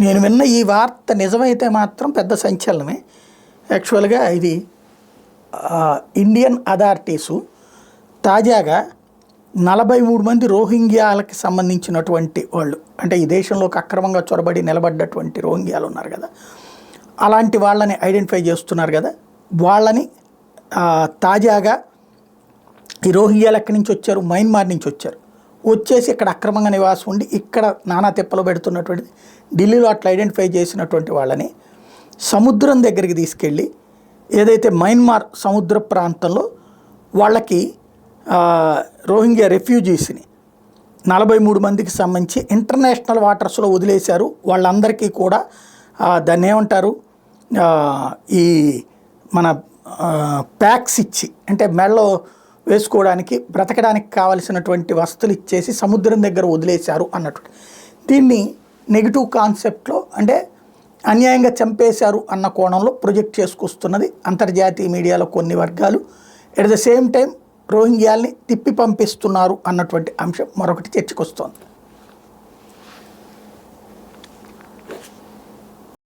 నేను విన్న ఈ వార్త నిజమైతే మాత్రం పెద్ద సంచలనమే. యాక్చువల్గా ఇది ఇండియన్ అథారిటీసు తాజాగా 43 మంది రోహింగ్యాలకి సంబంధించినటువంటి వాళ్ళు, అంటే ఈ దేశంలోకి అక్రమంగా చొరబడి నిలబడ్డటువంటి రోహింగ్యాలు ఉన్నారు కదా, అలాంటి వాళ్ళని ఐడెంటిఫై చేస్తున్నారు కదా. వాళ్ళని తాజాగా ఈ రోహింగ్యాలు ఎక్కడి నుంచి వచ్చారు, మయన్మార్ నుంచి వచ్చారు, వచ్చేసి ఇక్కడ అక్రమంగా నివాసం ఉండి ఇక్కడ నానా తిప్పలు పెడుతున్నటువంటిది. ఢిల్లీలో అట్లా ఐడెంటిఫై చేసినటువంటి వాళ్ళని సముద్రం దగ్గరికి తీసుకెళ్ళి ఏదైతే మయన్మార్ సముద్ర ప్రాంతంలో వాళ్ళకి రోహింగ్యా రెఫ్యూజీస్ని 43 మందికి సంబంధించి ఇంటర్నేషనల్ వాటర్స్లో వదిలేశారు. వాళ్ళందరికీ కూడా దాన్ని ఏమంటారు, ఈ మన ప్యాక్స్ ఇచ్చి, అంటే మెడలో వేసుకోవడానికి బ్రతకడానికి కావలసినటువంటి వస్తువులు ఇచ్చేసి సముద్రం దగ్గర వదిలేశారు అన్నట్టు. దీన్ని నెగిటివ్ కాన్సెప్ట్లో, అంటే అన్యాయంగా చంపేశారు అన్న కోణంలో ప్రొజెక్ట్ చేసుకొస్తున్నది అంతర్జాతీయ మీడియాలో కొన్ని వర్గాలు. ఎట్ ద సేమ్ టైం రోహింగ్యాల్ని తిప్పి పంపిస్తున్నారు అన్నటువంటి అంశం మరొకటి చర్చకొస్తోంది.